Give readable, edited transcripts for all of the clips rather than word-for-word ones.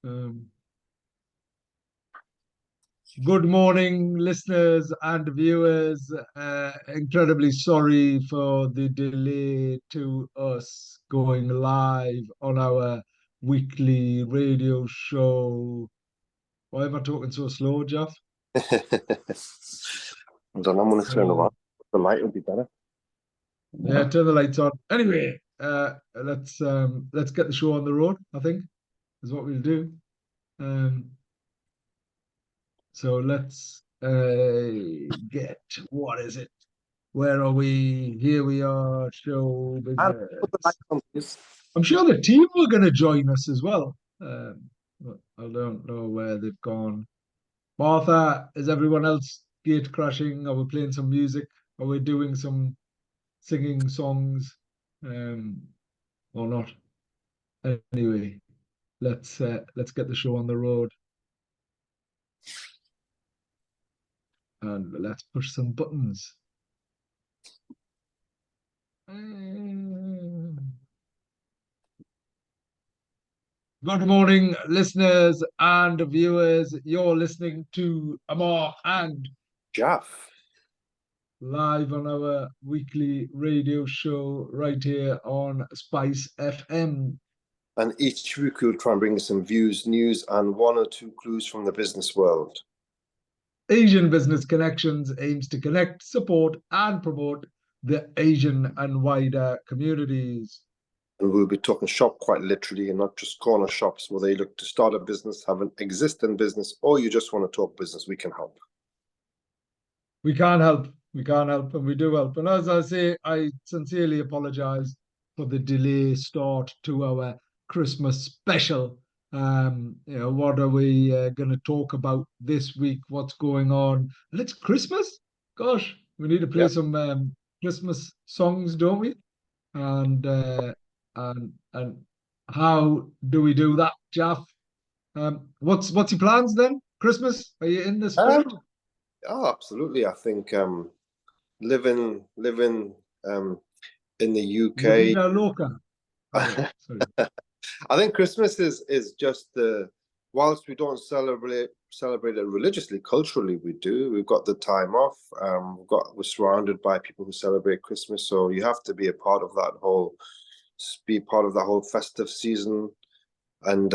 Um, Good morning, listeners and viewers. Incredibly sorry for the delay to us going live on our weekly radio show. Why am I talking so slow, Jeff? I don't know, I'm going to turn around. The light would be better. Yeah, turn the lights on. Anyway, let's get the show on the road, I think, is what we'll do. So let's get, what is it? Where are we? Here we are, show And put the light business. on, please. I'm sure the team are going to join us as well. But I don't know where they've gone. Martha, is everyone else gate crashing? Are we playing some music? Are we doing some singing songs? Or not? Anyway, let's get the show on the road. And let's push some buttons. Good morning, listeners and viewers. You're listening to Ammar and Jalf. live on our weekly radio show right here on Spice FM. And each week we'll try and bring you some views, news, and one or two clues from the business world. Asian Business Connections aims to connect, support, and promote the Asian and wider communities. And we'll be talking shop quite literally, and not just corner shops where they look to start a business, have an existing business, or you just want to talk business. We can help. We can't help. We can't help, and we do help. And as I say, I sincerely apologize for the delay start to our Christmas special. What are we going to talk about this week? What's going on? And it's Christmas. Gosh, we need to play some Christmas songs, don't we? And how do we do that, Jeff? What's your plans then? Christmas? Are you in the spirit? Oh, absolutely. I think living in the UK. I think Christmas is just whilst we don't celebrate it religiously, culturally we do. We've got the time off. We're surrounded by people who celebrate Christmas, so you have to be a part of that whole festive season. And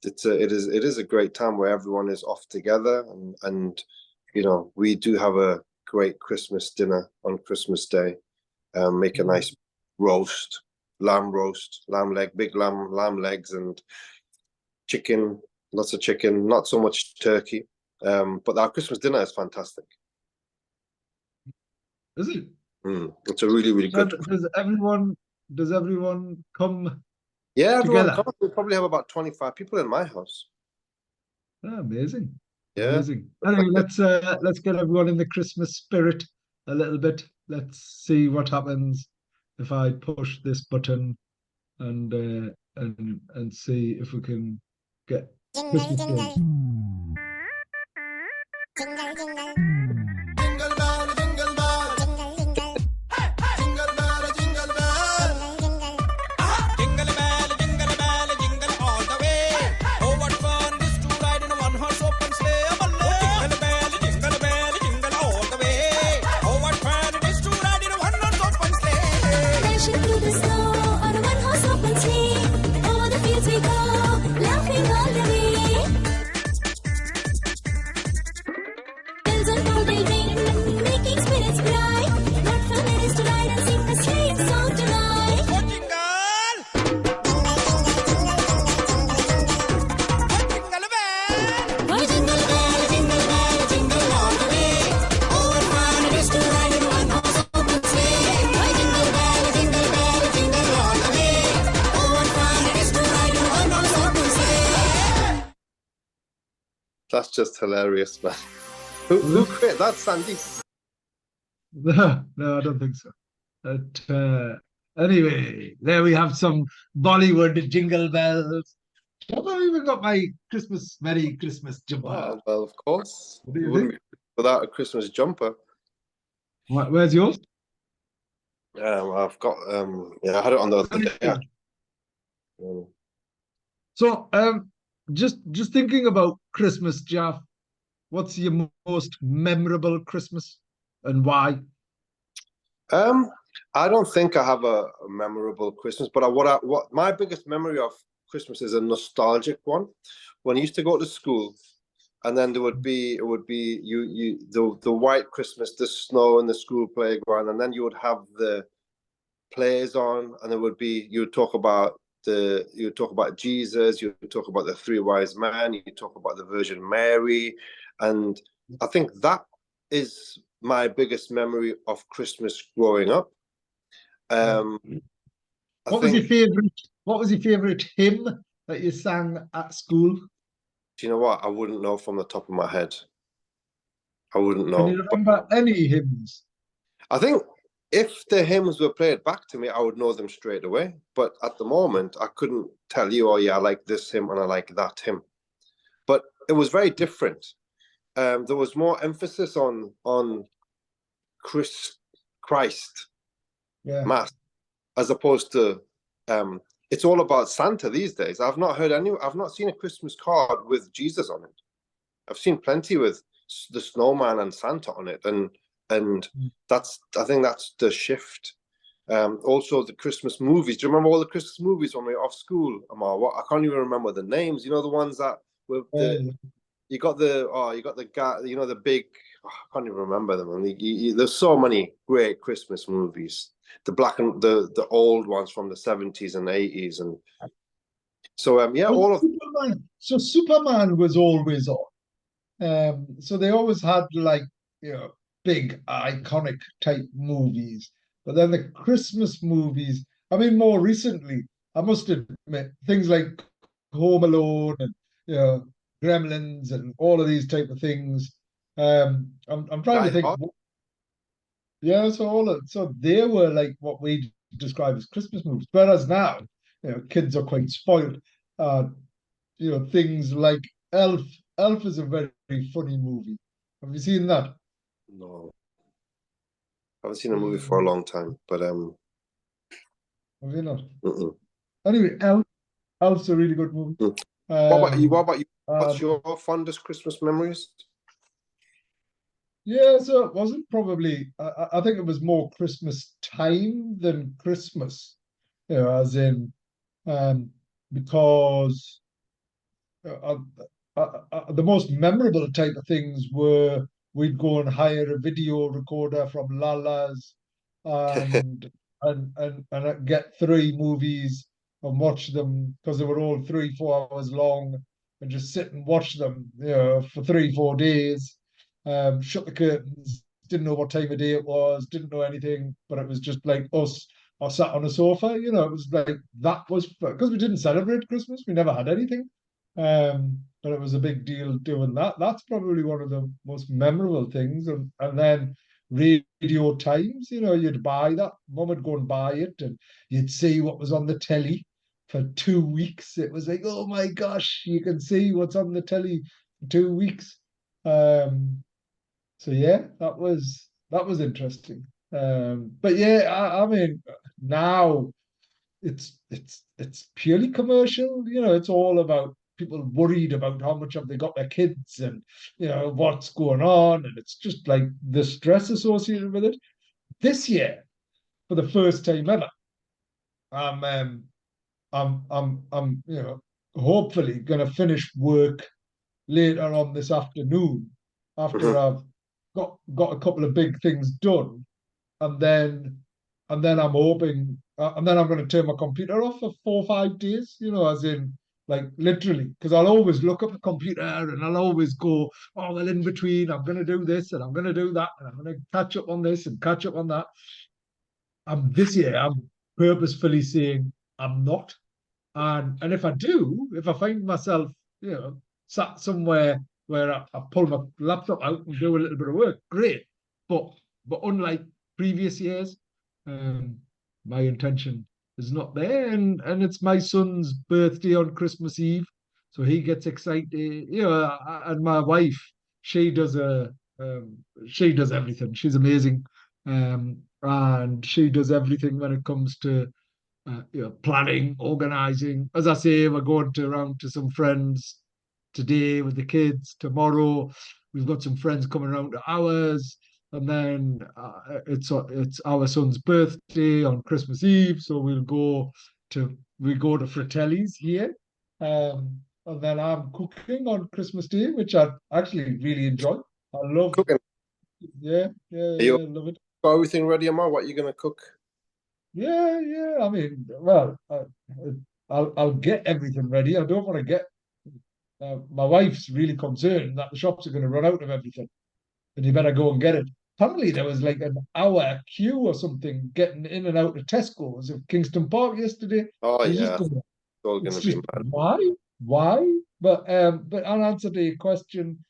it is a great time where everyone is off together, and we do have a great Christmas dinner on Christmas Day. Make a nice lamb leg, big lamb legs, and chicken, lots of chicken, not so much turkey. But our Christmas dinner is fantastic. Is it? It's a really, really good. Does everyone come? Yeah, everyone comes. We probably have about 25 people in my house. Oh, amazing. Yeah. Amazing. Anyway, let's get everyone in the Christmas spirit a little bit. Let's see what happens if I push this button and see if we can get Christmas going. Jingle, jingle. Jingle bell, jingle bell. Jingle, jingle. Jingle bell, jingle bell. Jingle, jingle. Jingle bell, jingle bell, jingle all the way. Oh, what fun it is to ride in a one-horse open sleigh. Jingle bell, jingle bell, jingle all the way. Oh, what fun it is to ride in a one-horse open sleigh. Dashing through the snow on a one-horse open sleigh. Over the fields we go, laughing all the way. Making spirits bright. What fun it is to ride and sing a sleighing song tonight. Oh, jingle! Jingle bell! Oh, jingle bell, jingle bell, jingle all the way. Oh, what fun it is to ride in a one-horse open sleigh. Oh, jingle bell, jingle all the way. Oh, what fun it is to ride in a one-horse open sleigh. That's just hilarious, man. Who quit? That's Sandy. No, I don't think so. But anyway, there we have some Bollywood jingle bells. I've even got my Merry Christmas jumper. Oh, well, of course. What do you wouldn't think? be without a Christmas jumper. Where's yours? I've got I had it on the other day. So just thinking about Christmas, Jeff. What's your most memorable Christmas and why? Um, I don't think I have a memorable Christmas, but what my biggest memory of Christmas is a nostalgic one. When I used to go to school, and then it would be the white Christmas, the snow in the school playground, and then you would have the plays on, and it would be you would talk about Jesus, you would talk about the three wise men, you talk about the Virgin Mary, and I think that is my biggest memory of Christmas growing up. Um, I What was your think, favorite? What was your favorite hymn that you sang at school? do you know what? I wouldn't know from the top of my head. I wouldn't Can you know, but remember any hymns? I think if the hymns were played back to me, I would know them straight away. But at the moment, I couldn't tell you, oh yeah, I like this hymn and I like that hymn. But it was very different. There was more emphasis on Chris, Christ Yeah. Mass as opposed to it's all about Santa these days. I've not seen a Christmas card with Jesus on it. I've seen plenty with the snowman and Santa on it, and I think that's the shift. Also, the Christmas movies. Do you remember all the Christmas movies when we were off school, Ammar? What I can't even remember the names. You know the ones that were the Uh, you got the guy. You know the big. Oh, I can't even remember them. And there's so many great Christmas movies. The black and the old ones from the 70s and 80s, and so yeah, well, all of Superman. So Superman was always on. So they always had like, big iconic type movies. But then the Christmas movies, I mean, more recently, I must admit, things like Home Alone and you know, Gremlins and all of these type of things. I'm trying to Die think. Hard. Yeah, so they were like what we describe as Christmas movies. Whereas now, kids are quite spoiled. Uh, things like Elf. Elf is a very funny movie. Have you seen that? No, I haven't seen a movie for a Mm, long time, but have you not? mm-mm. Anyway, Elf's a really good movie. Mm. What about you? What Um, about you? What's your fondest Christmas memories? yeah, so it wasn't probably. I think it was more Christmas time than Christmas. As in, um, because uh, the most memorable type of things were we'd go and hire a video recorder from Lala's and get three movies and watch them because they were all 3, 4 hours long and just sit and watch them, for 3, 4 days. Shut the curtains, didn't know what time of day it was, didn't know anything, but it was just like us or sat on a sofa. It was like that was because we didn't celebrate Christmas, we never had anything. But it was a big deal doing that. That's probably one of the most memorable things. And then Radio Times, you'd buy that. Mum would go and buy it, and you'd see what was on the telly for 2 weeks. It was like, oh my gosh, you can see what's on the telly for 2 weeks. Um, so yeah, that was interesting. But yeah, I mean, now it's purely commercial. It's all about people worried about how much have they got their kids and what's going on, and it's just like the stress associated with it. This year, for the first time ever, I'm I'm hopefully gonna finish work later on this afternoon after Mhm. I've got a couple of big things done, and then I'm hoping, and then I'm going to turn my computer off for 4 or 5 days. As in like literally, because I'll always look at the computer and I'll always go, oh well, in between, I'm going to do this and I'm going to do that and I'm going to catch up on this and catch up on that. This year, I'm purposefully saying I'm not. And if I do, if I find myself, sat somewhere where I pull my laptop out and do a little bit of work, great. But unlike previous years, um, my intention is not there. And it's my son's birthday on Christmas Eve. So he gets excited, and my wife, she does a she does everything. She's amazing. And she does everything when it comes to planning, organizing. As I say, we're going to around to some friends today with the kids. Tomorrow, we've got some friends coming around to ours, and then it's our son's birthday on Christmas Eve, so we go to Fratelli's here, and then I'm cooking on Christmas Day, which I actually really enjoy. I love, Cooking. yeah, yeah, Are you yeah, love it. got everything ready, Ammar? What are you gonna cook? Yeah, yeah. I mean, well, I'll get everything ready. I don't want to get. My wife's really concerned that the shops are going to run out of everything, and you better go and get it. Apparently, there was like an hour queue or something getting in and out of Tesco's of Kingston Park yesterday. Oh I was just yeah, going, it's all it's gonna be just mad. why? But I'll answer the question.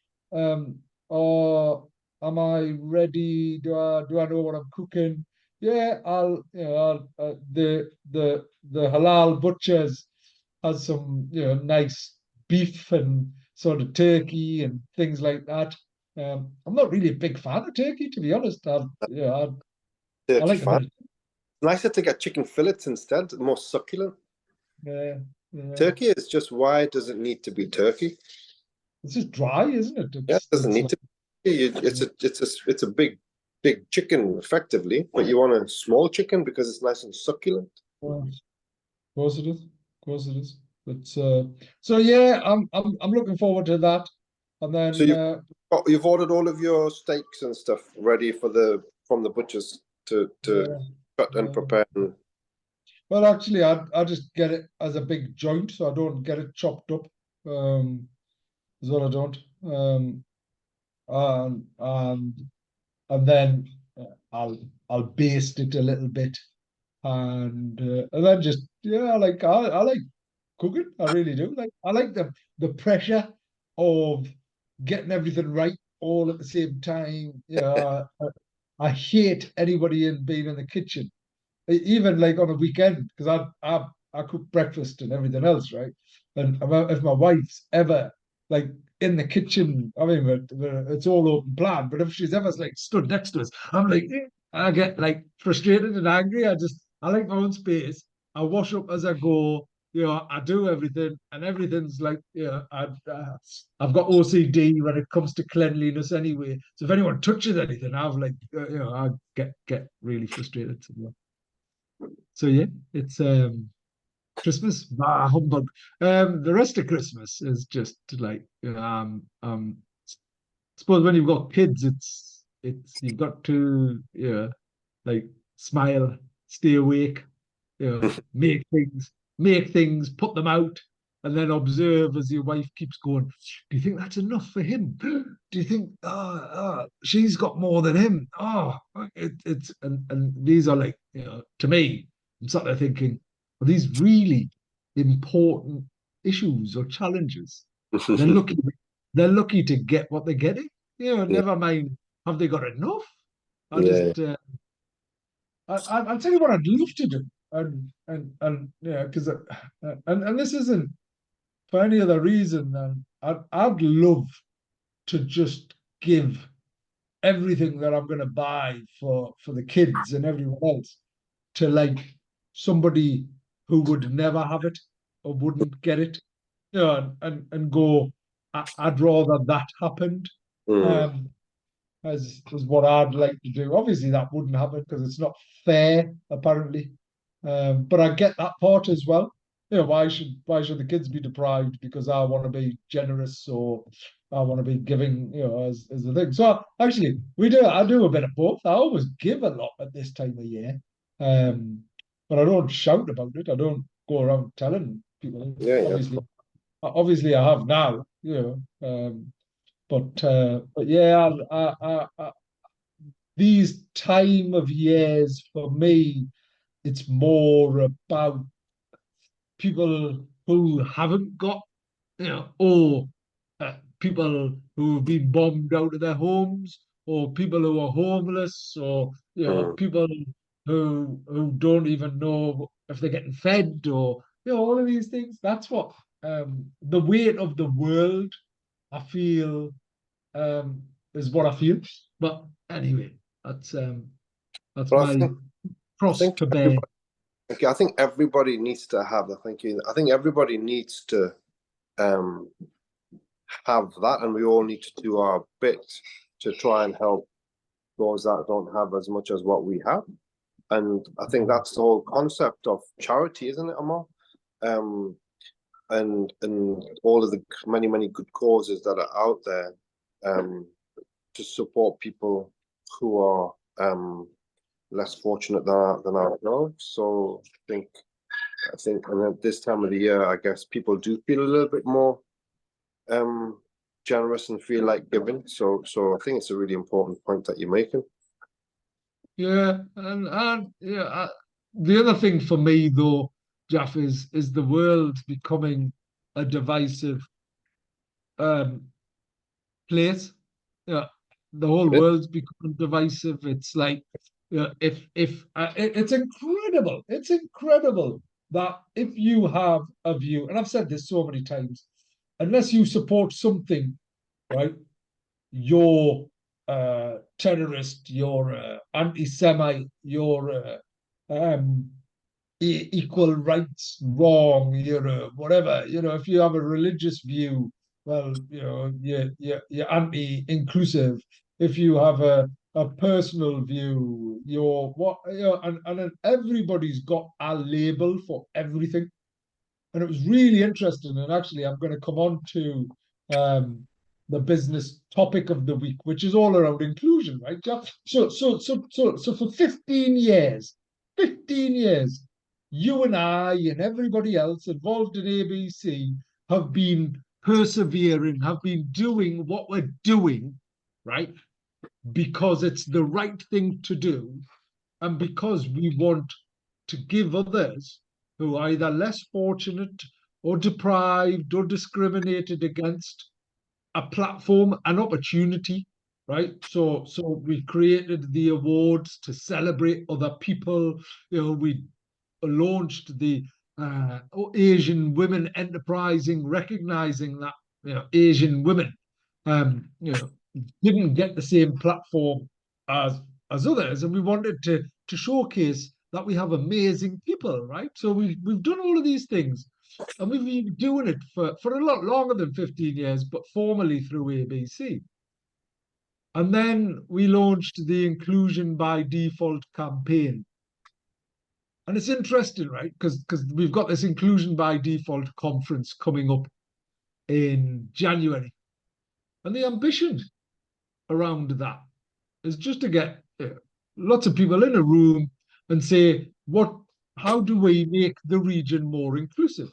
Or am I ready? Do I know what I'm cooking? Yeah, the halal butchers has some nice beef and sort of turkey and things like that. I'm not really a big fan of turkey, to be honest. I Turkey like a fan. bit of Nicer to get chicken fillets instead, more succulent. yeah, yeah. Turkey is just, why does it need to be turkey? It's just dry, isn't it? Yeah, it doesn't It's need like to be. It's a big chicken effectively, but you want a small chicken because it's nice and succulent. of course it is. Of course it is. But so yeah, I'm looking forward to that. And So then you've ordered all of your steaks and stuff ready for the from the butchers to yeah, cut and yeah. prepare. And, Well, actually, I just get it as a big joint, so I don't get it chopped up. Is what I don't. And and then I'll baste it a little bit, and then just I like cooking. I really do. Like I like the pressure of getting everything right all at the same time. I hate anybody in being in the kitchen, even like on a weekend, because I cook breakfast and everything else, right? And if my wife's ever like in the kitchen, I mean, it's all open plan. But if she's ever like stood next to us, I'm like, I get like frustrated and angry. I like my own space. I wash up as I go. I do everything, and everything's like, I've got OCD when it comes to cleanliness anyway. So if anyone touches anything, I get really frustrated. So yeah, it's Christmas, bah, humbug. The rest of Christmas is just like suppose when you've got kids, it's you've got to like smile, stay awake, make things, put them out, and then observe as your wife keeps going. Do you think that's enough for him? Do you think she's got more than him? It's and these are like to me, I'm sort of thinking, are these really important issues or challenges? They're lucky. They're lucky to get what they're getting. yeah, Never mind. Have they got enough? I yeah, just I'll tell you what I'd love to do, and yeah, because and this isn't for any other reason than I'd love to just give everything that I'm going to buy for the kids and everyone else to like somebody who would never have it or wouldn't get it, and go. I'd rather that happened. mm, Um, as what I'd like to do. Obviously, that wouldn't happen because it's not fair, apparently. But I get that part as well. Why should the kids be deprived because I want to be generous or I want to be giving, as the thing. So actually, I do a bit of both. I always give a lot at this time of year, um, but I don't shout about it. I don't go around telling people. yeah, yeah. Obviously, I have now. But yeah, these time of years for me, it's more about people who haven't got, or people who've been bombed out of their homes, or people who are homeless, or Mm, people who don't even know if they're getting fed, or all of these things. That's what the weight of the world, I feel, um, is what I feel. But anyway, that's but my I cross think to bear. everybody, Okay, I think everybody needs to have the thinking. I think everybody needs to um have that, and we all need to do our bit to try and help those that don't have as much as what we have. And I think that's the whole concept of charity, isn't it, Ammar? Um, and all of the many good causes that are out there to support people who are less fortunate than ourselves. So I think, and at this time of the year, I guess people do feel a little bit more generous and feel like giving. So I think it's a really important point that you're making. Yeah, and yeah, the other thing for me though, Jeff, is the world becoming a divisive um place. Yeah, the whole Yeah. world's becoming divisive. It's like, if it's incredible. It's incredible that if you have a view, and I've said this so many times, unless you support something, right, you're terrorist, you're anti-Semite, you're equal rights wrong, whatever. If you have a religious view, well, you're anti-inclusive. If you have a personal view, you're what, and then everybody's got a label for everything. And it was really interesting. And actually, I'm going to come on to the business topic of the week, which is all around inclusion, right, Jeff? So for 15 years, you and I and everybody else involved in ABC have been persevering, have been doing what we're doing, right? Because it's the right thing to do, and because we want to give others who are either less fortunate or deprived or discriminated against a platform, an opportunity, right? So we created the awards to celebrate other people. We launched the Asian Women Enterprising, recognizing that Asian women didn't get the same platform as others, and we wanted to showcase that we have amazing people, right? So we've done all of these things, and we've been doing it for a lot longer than 15 years, but formally through ABC. And then we launched the Inclusion by Default campaign. And it's interesting, right? Because we've got this Inclusion by Default conference coming up in January. And the ambition around that is just to get lots of people in a room and say, how do we make the region more inclusive?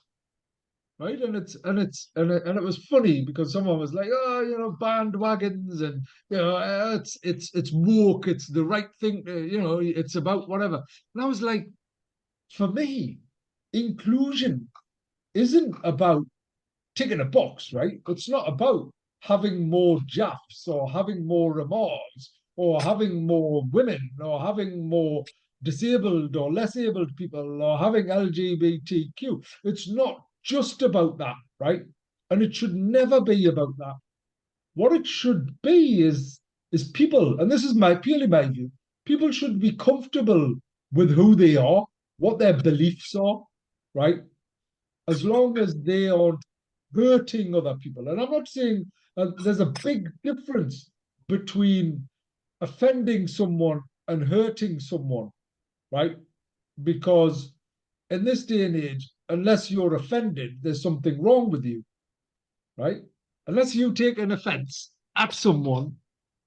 Right. And it was funny because someone was like, oh, bandwagons, and it's woke, it's the right thing, it's about whatever. And I was like, for me, inclusion isn't about ticking a box, right? It's not about having more Jaffs or having more Ammars or having more women or having more disabled or less able people or having LGBTQ. It's not just about that, right? And it should never be about that. What it should be is people, and this is purely my view, people should be comfortable with who they are, what their beliefs are, right? As long as they aren't hurting other people. And I'm not saying there's a big difference between offending someone and hurting someone, right? Because in this day and age, unless you're offended, there's something wrong with you, right? Unless you take an offense at someone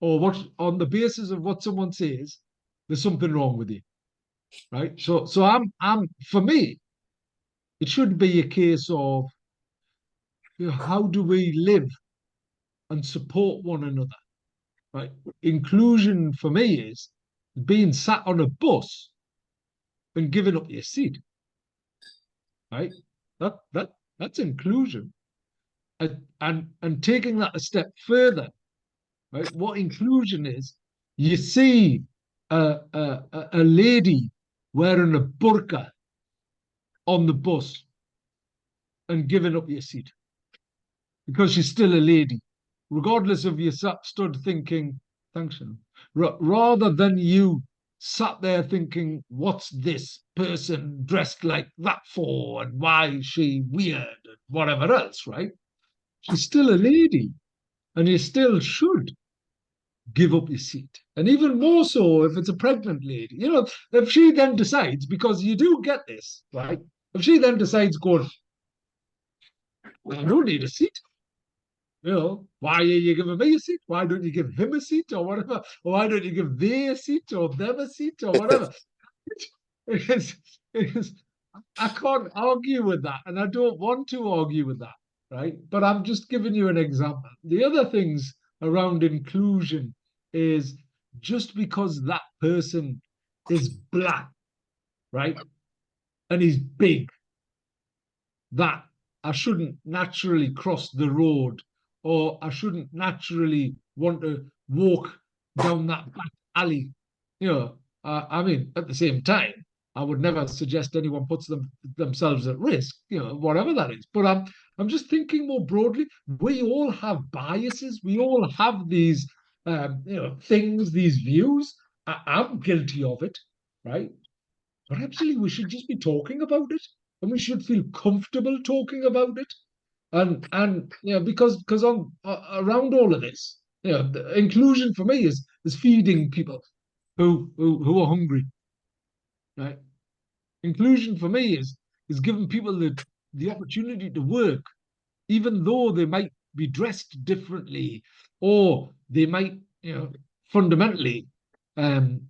or what on the basis of what someone says, there's something wrong with you, right? So I'm for me, it should be a case of how do we live and support one another, right? Inclusion for me is being sat on a bus and giving up your seat, right? That's inclusion, and taking that a step further, right? What inclusion is, you see a lady wearing a burqa on the bus and giving up your seat because she's still a lady, regardless of you stood thinking, thanks, rather than you sat there thinking, what's this person dressed like that for? And why is she weird? And whatever else, right? She's still a lady. And you still should give up your seat. And even more so if it's a pregnant lady. You know, if she then decides, because you do get this, right? If she then decides, going, I don't need a seat. You know, why are you giving me a seat? Why don't you give him a seat or whatever? Or why don't you give they a seat or them a seat or whatever? It's, it's, I can't argue with that, and I don't want to argue with that, right? But I'm just giving you an example. The other things around inclusion is just because that person is black, right? And he's big, that I shouldn't naturally cross the road, or I shouldn't naturally want to walk down that back alley. You know, I mean, at the same time, I would never suggest anyone puts themselves at risk, you know, whatever that is. But I'm just thinking more broadly. We all have biases. We all have these, you know, things, these views. I'm guilty of it, right? But actually, we should just be talking about it, and we should feel comfortable talking about it. And you know, because on around all of this, you know, the inclusion for me is feeding people who are hungry, right? Inclusion for me is giving people the opportunity to work, even though they might be dressed differently, or they might, you know, fundamentally um,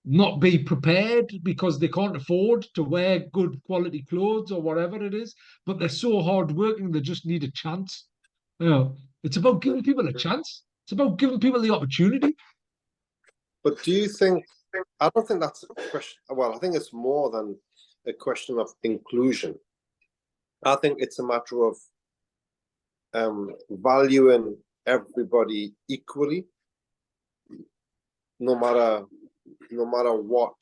not be prepared because they can't afford to wear good quality clothes or whatever it is, but they're so hardworking they just need a chance. You know, it's about giving people a chance. It's about giving people the opportunity. But do you think, I don't think that's a question. Well, I think it's more than a question of inclusion. I think it's a matter of valuing everybody equally, no matter what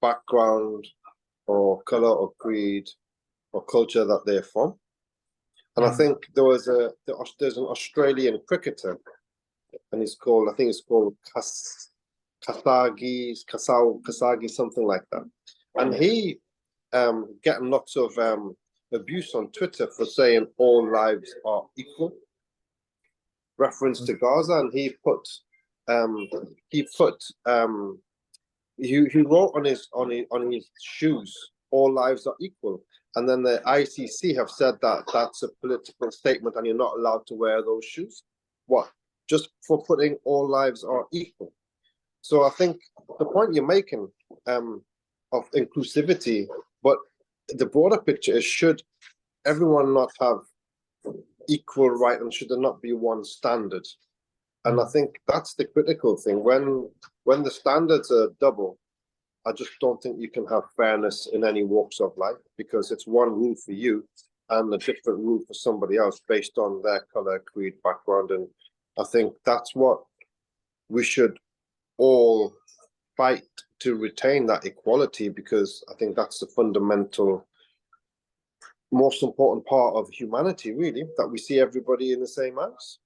background or color or creed or culture that they're from. And I think there's an Australian cricketer, and I think it's called Kasagi, something like that. And he getting lots of abuse on Twitter for saying all lives are equal, reference to Gaza, and he wrote on his shoes, all lives are equal. And then the ICC have said that that's a political statement and you're not allowed to wear those shoes. What? Just for putting all lives are equal. So I think the point you're making of inclusivity, but the broader picture is, should everyone not have equal right, and should there not be one standard? And I think that's the critical thing. When the standards are double, I just don't think you can have fairness in any walks of life, because it's one rule for you and a different rule for somebody else based on their color, creed, background. And I think that's what we should all fight to retain, that equality, because I think that's the fundamental, most important part of humanity, really, that we see everybody in the same house.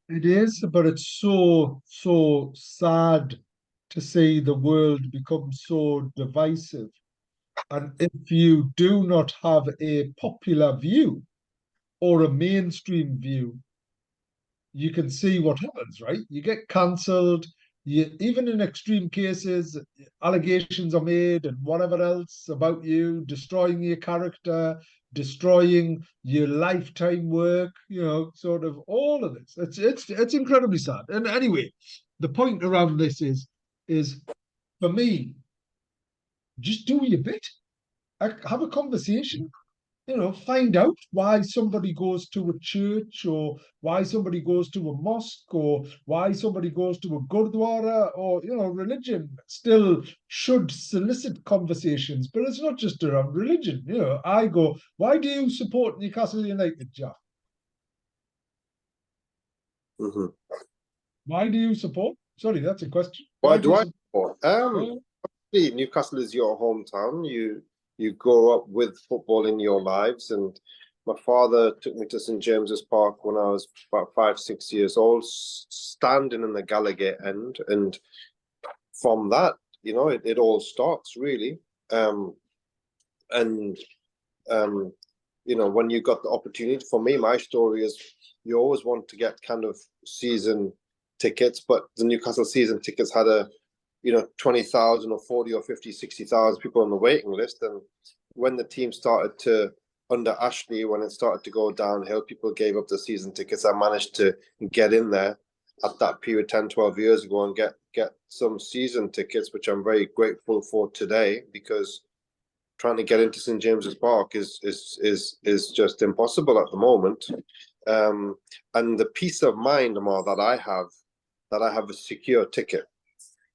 It is, but it's so sad to see the world become so divisive. And if you do not have a popular view or a mainstream view, you can see what happens, right? You get cancelled. Even in extreme cases, allegations are made and whatever else about you, destroying your character, destroying your lifetime work, you know, sort of all of this. It's incredibly sad. And anyway, the point around this is for me, just do your bit. Have a conversation. You know, find out why somebody goes to a church, or why somebody goes to a mosque, or why somebody goes to a gurdwara, or, you know, religion still should solicit conversations, but it's not just around religion. You know, I go, why do you support Newcastle United, Jack? Mm-hmm. Why do you support? Sorry, that's a question. Why do I support? Newcastle is your hometown. You grow up with football in your lives, and My father took me to St James's Park when I was about 5, 6 years old, standing in the Gallagher end, and from that, it all starts really. And when you got the opportunity, for me, my story is you always want to get kind of season tickets, but the Newcastle season tickets had 20,000 or 40 or 50, 60,000 people on the waiting list. And when the team started to, under Ashley, when it started to go downhill, people gave up the season tickets. I managed to get in there at that period 10, 12 years ago and get some season tickets, which I'm very grateful for today, because trying to get into St James's Park is just impossible at the moment. And the peace of mind, Ammar, that I have a secure ticket,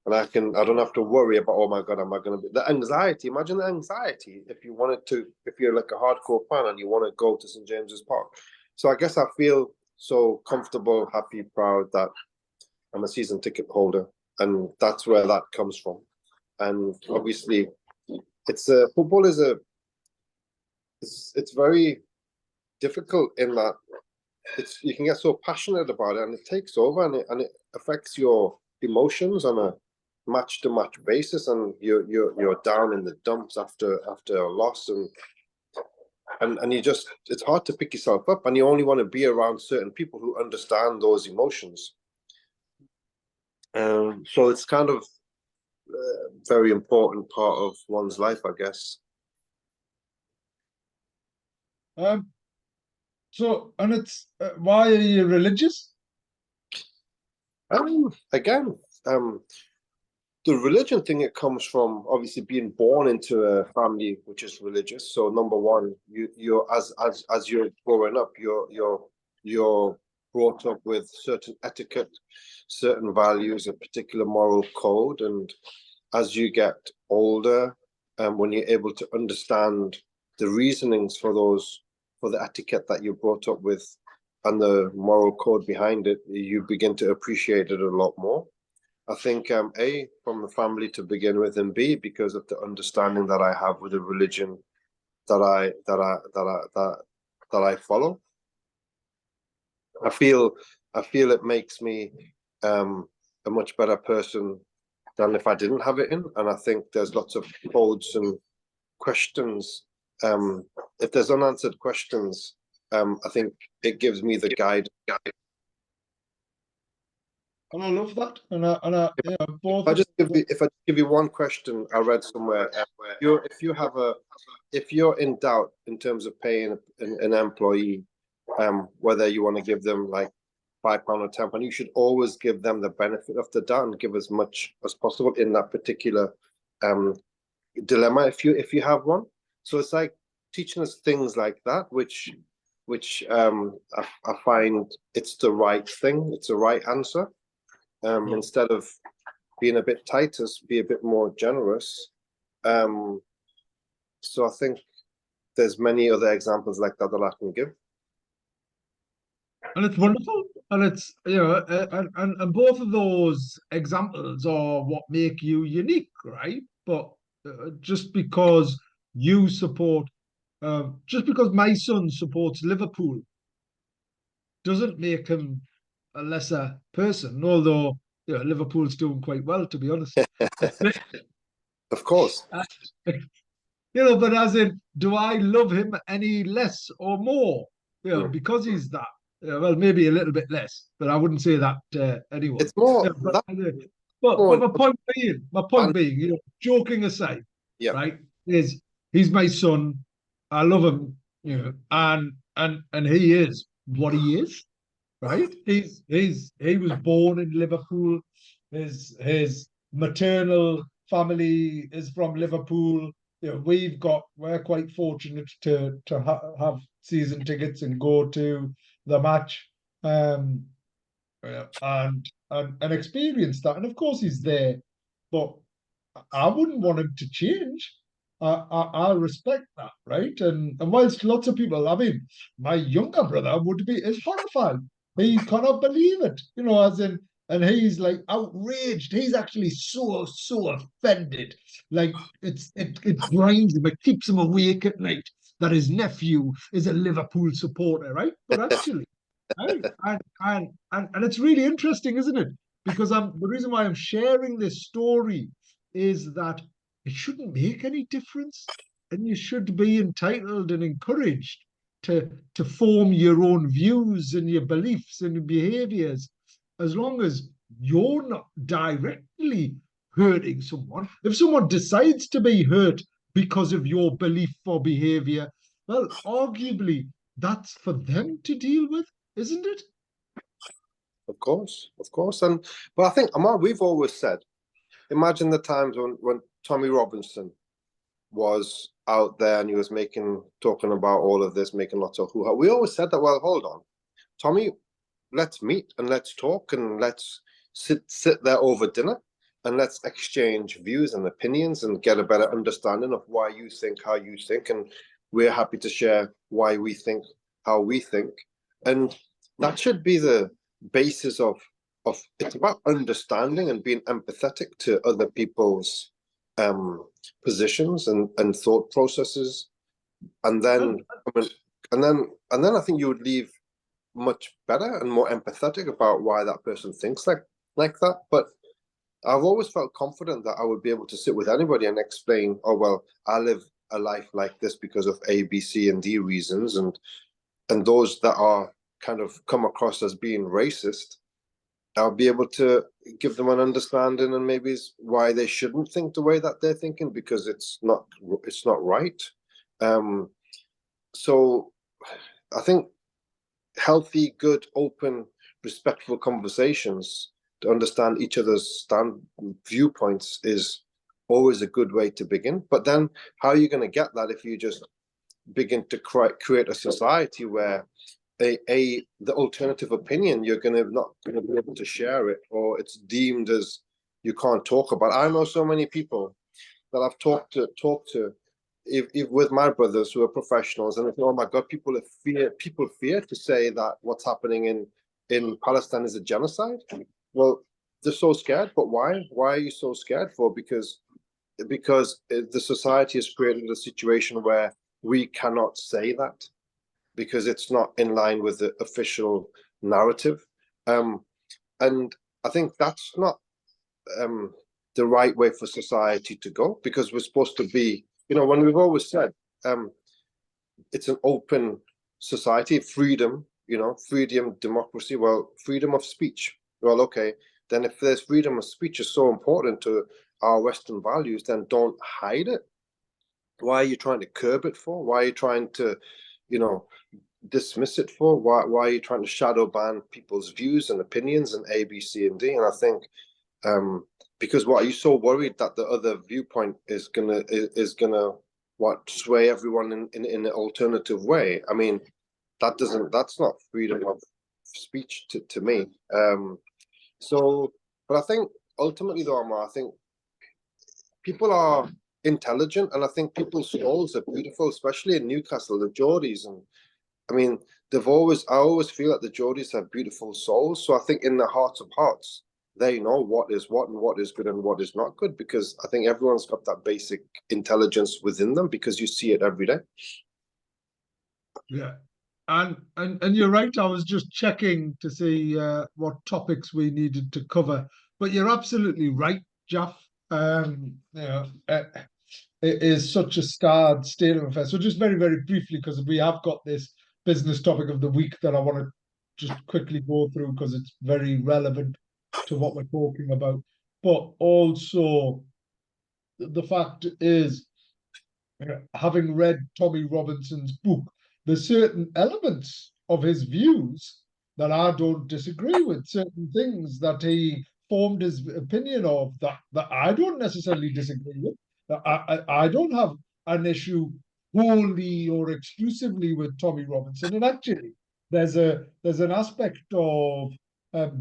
and I don't have to worry about, oh my God, am I going to be, the anxiety? Imagine the anxiety if you're like a hardcore fan and you want to go to St James's Park. So I guess I feel so comfortable, happy, proud that I'm a season ticket holder, and that's where that comes from. And obviously, football is it's very difficult in that you can get so passionate about it, and it takes over, and it affects your emotions on a match to match basis, and you're down in the dumps after a loss, and it's hard to pick yourself up, and you only want to be around certain people who understand those emotions. So it's kind of a very important part of one's life, I guess. So, and it's why are you religious? Again, the religion thing, it comes from obviously being born into a family which is religious. So number one, you're as you're growing up, you're brought up with certain etiquette, certain values, a particular moral code, and as you get older, when you're able to understand the reasonings for the etiquette that you're brought up with and the moral code behind it, you begin to appreciate it a lot more. I think A, from the family to begin with, and B, because of the understanding that I have with the religion that I follow. I feel it makes me a much better person than if I didn't have it in. And I think there's lots of codes and questions. If there's unanswered questions, I think it gives me the guide. And I love that. And both. If I give you one question, I read somewhere, if you're in doubt in terms of paying an employee, whether you want to give them like £5 or £10, you should always give them the benefit of the doubt and give as much as possible in that particular dilemma, if you have one. So it's like teaching us things like that, which I find it's the right thing, it's the right answer. Instead of being a bit tighter, be a bit more generous. So I think there's many other examples like that I can give. And it's wonderful, and it's and both of those examples are what make you unique, right? But just because you support, just because my son supports Liverpool, doesn't make him a lesser person. Although Liverpool's doing quite well, to be honest. Of course. But as in, do I love him any less or more? Because he's that. Well, maybe a little bit less, but I wouldn't say that to anyone. It's more. But my point being, joking aside, right, is he's my son. I love him, and he is what he is, right? He was born in Liverpool. His maternal family is from Liverpool. We're quite fortunate to have season tickets and go to the match, and experience that. And of course he's there, but I wouldn't want him to change. I respect that, right? And whilst lots of people, I mean, my younger brother is horrified. He cannot believe it, as in, and he's like outraged. He's actually so offended. Like it grinds him, it keeps him awake at night. that his nephew is a Liverpool supporter, right? But actually, right, and it's really interesting, isn't it? Because the reason why I'm sharing this story is that it shouldn't make any difference, and you should be entitled and encouraged to form your own views and your beliefs and your behaviors, as long as you're not directly hurting someone. If someone decides to be hurt because of your belief or behavior, well, arguably that's for them to deal with, isn't it? Of course, of course. And but I think, Ammar, we've always said, imagine the times when Tommy Robinson was out there and he was talking about all of this, making lots of hoo-ha. We always said that, well, hold on, Tommy, let's meet and let's talk and let's sit there over dinner and let's exchange views and opinions and get a better understanding of why you think how you think, and we're happy to share why we think how we think. And that should be the basis of it's about understanding and being empathetic to other people's positions and thought processes, and then and then I think you would leave much better and more empathetic about why that person thinks like that. But I've always felt confident that I would be able to sit with anybody and explain, oh well, I live a life like this because of A, B, C, and D reasons, and those that are kind of come across as being racist, I'll be able to give them an understanding and maybe why they shouldn't think the way that they're thinking, because it's not right. So I think healthy, good, open, respectful conversations to understand each other's viewpoints is always a good way to begin. But then how are you going to get that if you just begin to create a society where the alternative opinion, you're not going to be able to share it, or it's deemed as you can't talk about. I know so many people that I've talked to if with my brothers who are professionals, and oh my God, people fear to say that what's happening in Palestine is a genocide. Well, they're so scared, but why? Why are you so scared for? Because the society has created a situation where we cannot say that, because it's not in line with the official narrative. And I think that's not the right way for society to go, because we're supposed to be, when we've always said it's an open society, freedom, freedom, democracy, well, freedom of speech. Well, okay, then if there's freedom of speech is so important to our Western values, then don't hide it. Why are you trying to curb it for? Why are you trying to, dismiss it for? Why are you trying to shadow ban people's views and opinions and A, B, C, and D? And I think because what are you so worried that the other viewpoint is gonna sway everyone in an alternative way? I mean, that's not freedom of speech to me. So, but I think ultimately though, Ammar, I think people are intelligent, and I think people's souls are beautiful, especially in Newcastle, the Geordies. And I mean, I always feel that the Geordies have beautiful souls. So I think in their hearts of hearts, they know what is what and what is good and what is not good, because I think everyone's got that basic intelligence within them, because you see it every day. Yeah. And you're right. I was just checking to see what topics we needed to cover, but you're absolutely right, Jeff. It is such a starred state of affairs. So just very, very briefly, because we have got this business topic of the week that I want to just quickly go through, because it's very relevant to what we're talking about. But also, the fact is, having read Tommy Robinson's book, there's certain elements of his views that I don't disagree with, certain things that he formed his opinion of that I don't necessarily disagree with. I don't have an issue wholly or exclusively with Tommy Robinson. And actually, there's an aspect of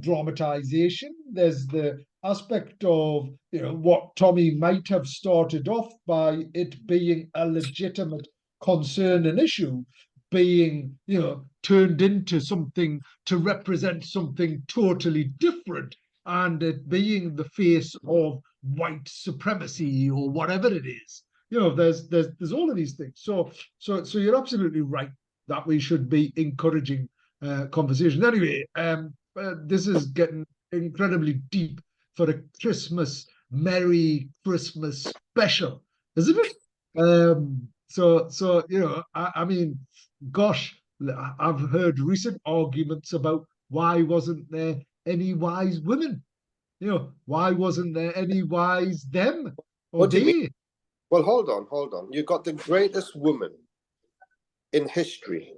dramatization. There's the aspect of what Tommy might have started off by it being a legitimate concern and issue, being turned into something to represent something totally different, and it being the face of white supremacy or whatever it is. there's all of these things. So you're absolutely right that we should be encouraging conversation. Anyway, this is getting incredibly deep for a Merry Christmas special, isn't it? I mean, gosh, I've heard recent arguments about why wasn't there any wise women? Why wasn't there any wise them or What do you mean? they? Well, hold on. You got the greatest woman in history,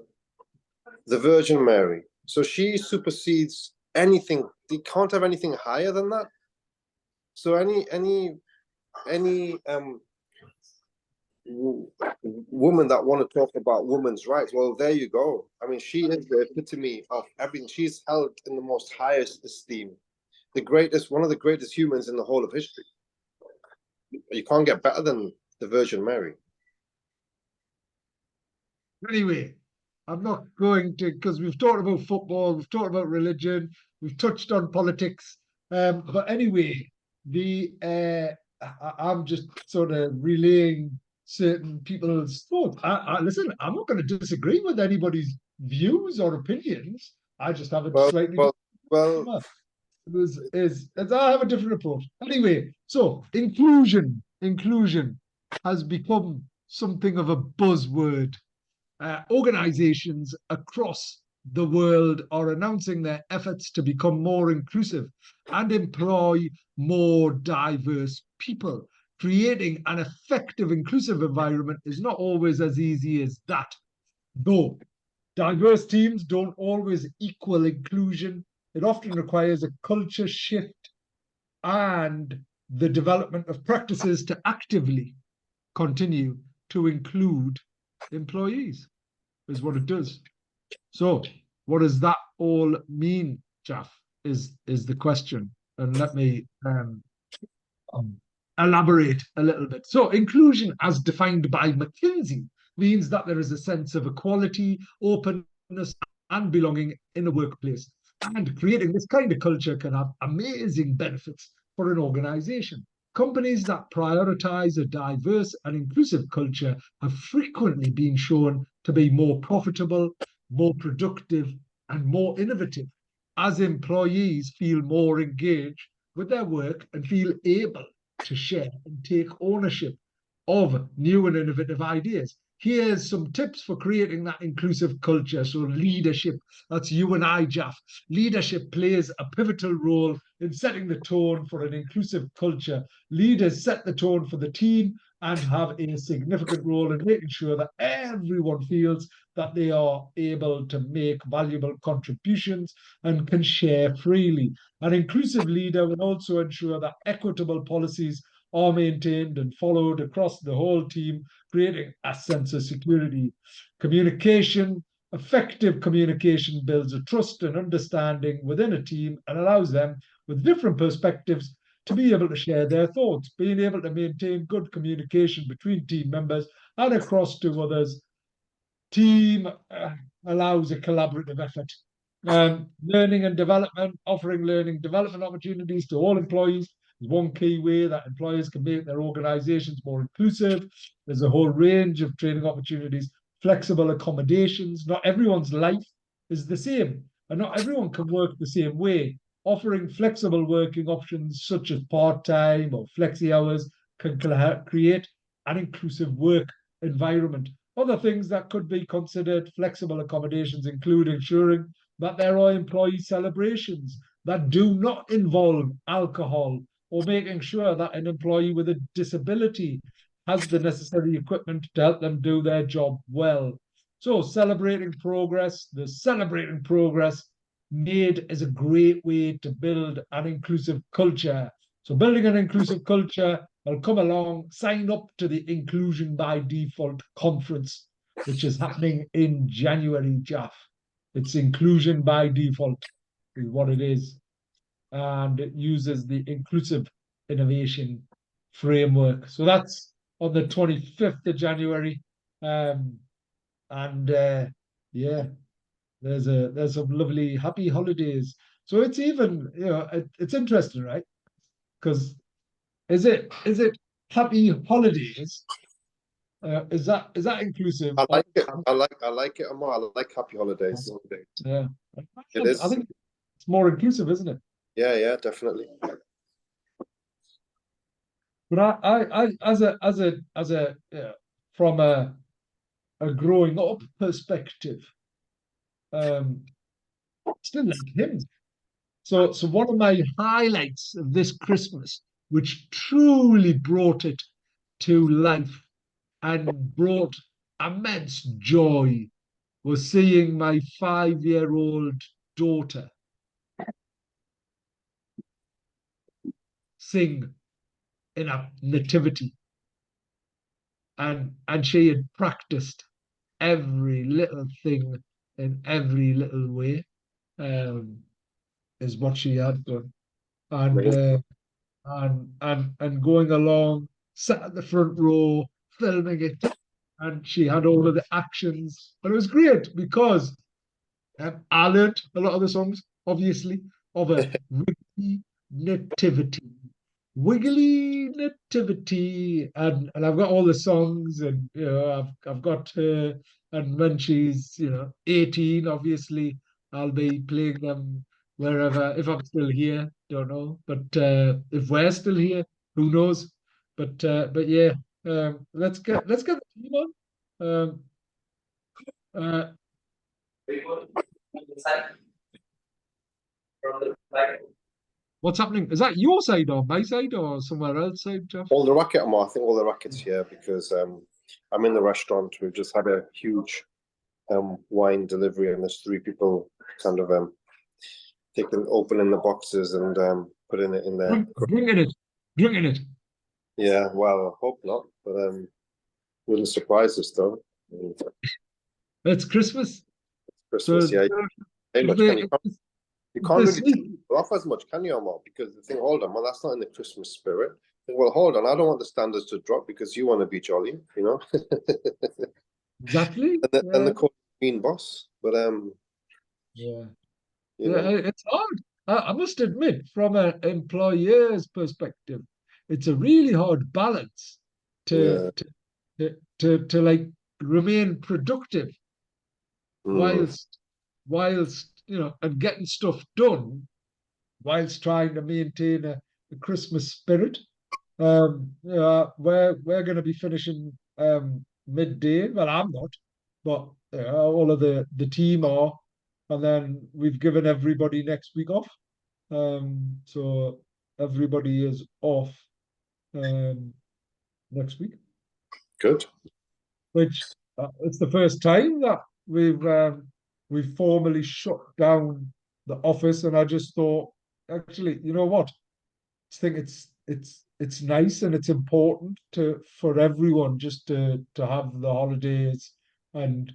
the Virgin Mary. So she supersedes anything. You can't have anything higher than that. So any woman that want to talk about women's rights, well, there you go. I mean, she is the epitome of everything. She's held in the most highest esteem, one of the greatest humans in the whole of history. You can't get better than the Virgin Mary. Anyway, I'm not going to, because we've talked about football, we've talked about religion, we've touched on politics. But anyway, I'm just sort of relaying certain people's thoughts. Listen, I'm not going to disagree with anybody's views or opinions. I just have a slightly well. I have a different approach. Anyway, so inclusion has become something of a buzzword. Organizations across the world are announcing their efforts to become more inclusive and employ more diverse people. Creating an effective inclusive environment is not always as easy as that. Though diverse teams don't always equal inclusion, it often requires a culture shift and the development of practices to actively continue to include employees, is what it does. So, what does that all mean, Jaff? Is the question, and let me elaborate a little bit. So, inclusion, as defined by McKinsey, means that there is a sense of equality, openness, and belonging in the workplace. And creating this kind of culture can have amazing benefits for an organization. Companies that prioritize a diverse and inclusive culture have frequently been shown to be more profitable, more productive, and more innovative, as employees feel more engaged with their work and feel able to share and take ownership of new and innovative ideas. Here's some tips for creating that inclusive culture. So leadership, that's you and I, Jaff. Leadership plays a pivotal role in setting the tone for an inclusive culture. Leaders set the tone for the team and have a significant role in making sure that everyone feels that they are able to make valuable contributions and can share freely. An inclusive leader will also ensure that equitable policies are maintained and followed across the whole team, creating a sense of security. Communication, effective communication builds a trust and understanding within a team and allows them with different perspectives to be able to share their thoughts. Being able to maintain good communication between team members and across to others. Team allows a collaborative effort. Learning and development, offering learning development opportunities to all employees is one key way that employers can make their organizations more inclusive. There's a whole range of training opportunities, flexible accommodations. Not everyone's life is the same, and not everyone can work the same way. Offering flexible working options such as part-time or flexi hours can create an inclusive work environment. Other things that could be considered flexible accommodations include ensuring that there are employee celebrations that do not involve alcohol, or making sure that an employee with a disability has the necessary equipment to help them do their job well. So celebrating progress, the celebrating progress made is a great way to build an inclusive culture. So building an inclusive culture, I'll come along, sign up to the Inclusion by Default conference, which is happening in January, Jaff. It's Inclusion by Default is what it is. And it uses the inclusive innovation framework. So that's on the 25th of January. Yeah, there's some lovely happy holidays. So it's even, it's interesting, right? Because is it happy holidays Is that inclusive? I like it. I like it, Ammar. I like happy holidays. Yeah, It is. I think it's more inclusive, isn't it? Yeah, definitely. But as a from a growing up perspective, um, still like hymns. So one of my highlights of this Christmas, which truly brought it to life and brought immense joy, was seeing my 5-year-old daughter sing in a nativity, and she had practiced every little thing in every little way, um, is what she had done, and Amazing. and going along, sat at the front row, filming it, and she had all of the actions, and it was great because I learned a lot of the songs, obviously, of a wiggly nativity. Wiggly nativity, and I've got all the songs, and I've got her, and when she's 18, obviously I'll be playing them wherever, if I'm still here, don't know, but if we're still here, who knows? But yeah, let's get the team on. Uh, what's happening? Is that your side or my side or somewhere else side, Jeff? All the racket, Ammar. I think all the rackets here because I'm in the restaurant. We've just had a huge wine delivery, and there's 3 people kind of opening the boxes and putting it in there. Drinking it. Yeah, well, I hope not, but wouldn't surprise us though. It's Christmas. Christmas, So yeah. Hey, much they, can you they can't really sneak. off as much, can you, Ammar? Because the thing, hold on, well, that's not in the Christmas spirit. Well, hold on, I don't want the standards to drop because you want to be jolly, you know. Exactly. And the call mean boss, but Yeah. you know, It's hard. I must admit, from an employer's perspective, it's a really hard balance to yeah. to to like remain productive Mm, whilst and getting stuff done whilst trying to maintain a Christmas spirit. We're going to be finishing midday. Well, I'm not, but all of the team are, and then we've given everybody next week off. So everybody is off um, next week, good. which it's the first time that we've formally shut down the office, and I just thought, actually, you know what? I think it's nice and it's important for everyone just to have the holidays and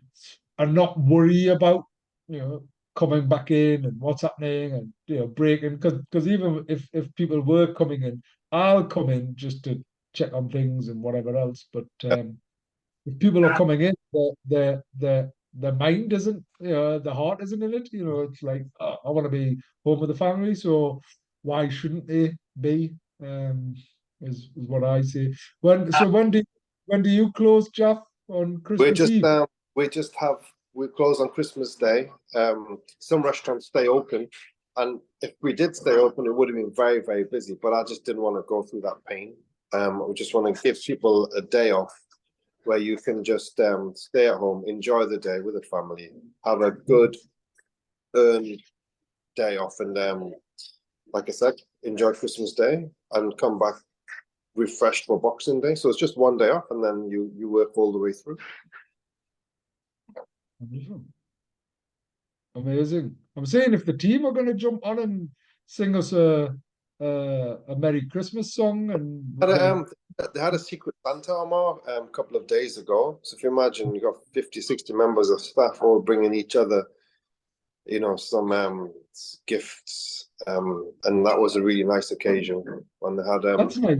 not worry about you know coming back in and what's happening and breaking, because even if people were coming in, I'll come in just to check on things and whatever else. But if people are coming in, the mind isn't, the heart isn't in it. It's like, I want to be home with the family, so why shouldn't they be? Is what I say. When do you close, Jeff, on We're Christmas just Eve? we close on Christmas Day. Some restaurants stay open, and if we did stay open, it would have been very, very busy. But I just didn't want to go through that pain. We just want to give people a day off where you can just stay at home, enjoy the day with the family, have a good earned day off, and like I said, enjoy Christmas Day and come back refreshed for Boxing Day. So it's just one day off, and then you work all the way through. Amazing. I'm saying, if the team are going to jump on and sing us a Merry Christmas song, and They had a secret Santa, Ammar, a couple of days ago. So if you imagine, you got 50, 60 members of staff all bringing each other, some gifts, and that was a really nice occasion when that's nice.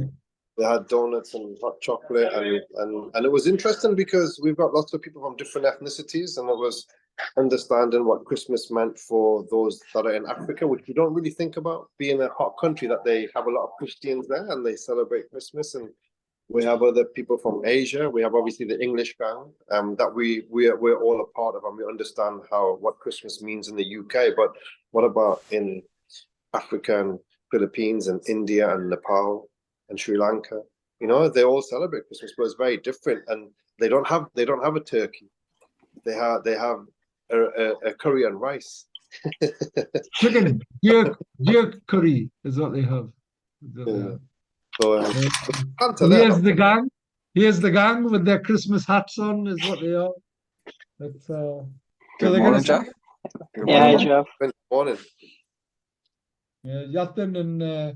they had donuts and hot chocolate, and it was interesting because we've got lots of people from different ethnicities, and it was understanding what Christmas meant for those that are in Africa, which we don't really think about, being a hot country, that they have a lot of Christians there and they celebrate Christmas, and We have other people from Asia. We have obviously the English gang that we're all a part of, and we understand what Christmas means in the UK. But what about in Africa and Philippines and India and Nepal and Sri Lanka? You know, they all celebrate Christmas, but it's very different, and they don't have a turkey. They have a curry and rice. Chicken, jerk curry is what they have. Yeah. So So here's the gang. Here's the gang with their Christmas hats on, is what they are. That's so Good they're morning, gonna Jeff. Good Yeah, hi, morning. Jeff. Good morning. Yatin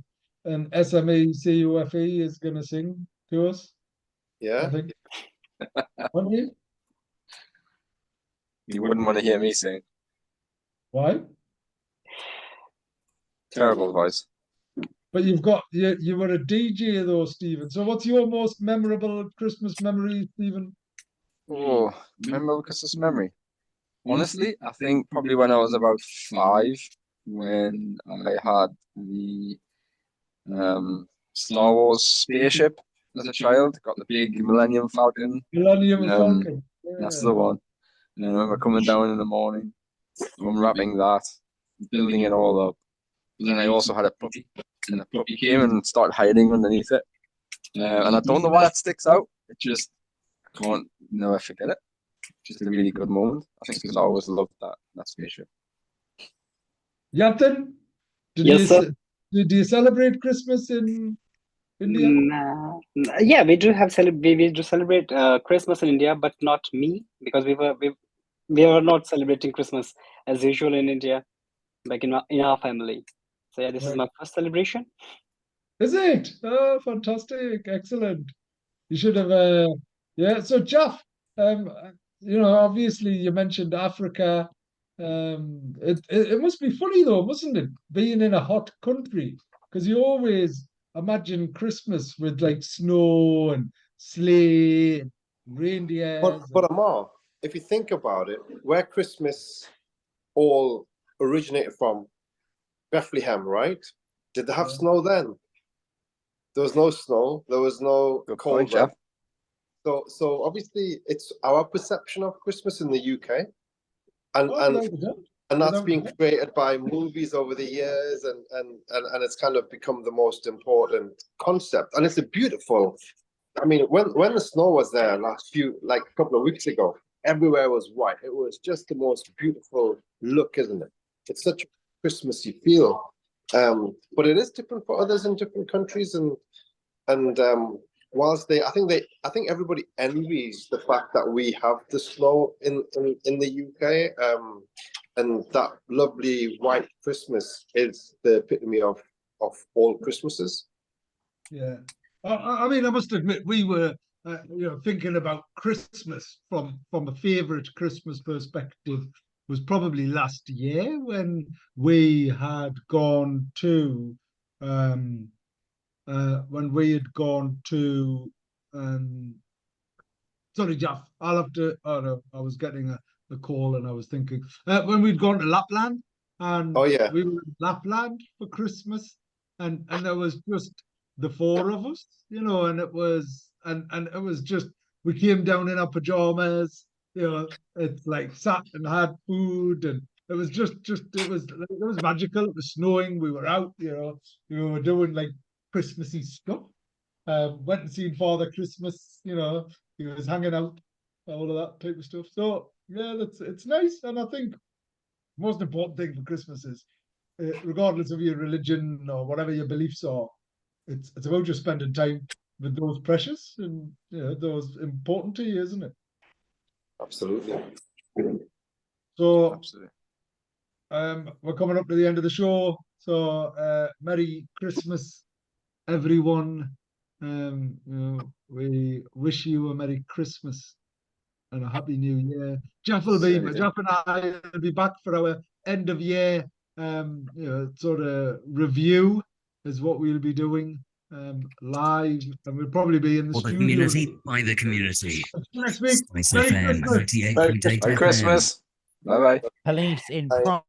and SME CUFE is gonna sing to us, I Yeah. think. Won't you? You wouldn't want to hear me sing. Why? Terrible voice. But you were a DJ though, Stephen. So what's your most memorable Christmas memory, Stephen? Oh, memorable Christmas memory. Honestly, I think probably when I was about 5, when I had the Star Wars spaceship as a child, got the big Millennium Falcon. Millennium Um, Falcon. That's Yeah. the one. And I remember coming down in the morning, unwrapping that, building it all up. But then I also had a puppy, and the puppy came and started hiding underneath it. And I don't know why that sticks out. It just, I can't never forget it. Just a really good moment. I think because I always loved that spaceship. Yatin, Yes, sir. did you celebrate Christmas in India? Yeah, we do have we do celebrate Christmas in India, but not me, because we were not celebrating Christmas as usual in India, like in our family. So yeah, this is Right. my first celebration. Is it? Oh, fantastic. Excellent. You should have yeah. So Jeff, obviously you mentioned Africa. It must be funny though, mustn't it? Being in a hot country, because you always imagine Christmas with like snow and sleigh and reindeers. But Ammar, if you think about it, where Christmas all originated from, Bethlehem, right? Did they have Yeah. snow then? There was no snow. There was no Good cold point, weather. Jeff. So obviously it's our perception of Christmas in the UK, and Oh, without a doubt. and that's Without been a doubt. created by movies over the years, and it's kind of become the most important concept. And it's a beautiful. I mean, when the snow was there like a couple of weeks ago, everywhere was white. It was just the most beautiful look, isn't it? It's such a Christmassy feel. But it is different for others in different countries, and whilst I think everybody envies the fact that we have the snow in the UK, and that lovely white Christmas is the epitome of all Christmases. Yeah. I mean, I must admit, we were, thinking about Christmas from a favorite Christmas perspective was probably last year when we had gone to, um, sorry, Jeff, I'll have to, oh no, I was getting a call and I was thinking, when we'd gone to Lapland and Oh yeah, we were in Lapland for Christmas and there was just the four of us, and it was and it was just we came down in our pajamas, it's like sat and had food and it was it was magical. It was snowing, we were out, we were doing like Christmassy stuff. Went and seen Father Christmas, he was hanging out, all of that type of stuff. So yeah, it's nice, and I think most important thing for Christmas is, regardless of your religion or whatever your beliefs are, it's about just spending time with those precious and those important to you, isn't it? absolutely. So Absolutely. we're coming up to the end of the show. So Merry Christmas, everyone. We wish you a Merry Christmas and a Happy New Year. Jeff and I will be back for our end of year sort of review is what we'll be doing live, and we'll probably be in the For the studio community, by the community. next week. Spice Merry FM Christmas. 98.8 Merry FM. Christmas. Bye bye. Police in Bye. prime.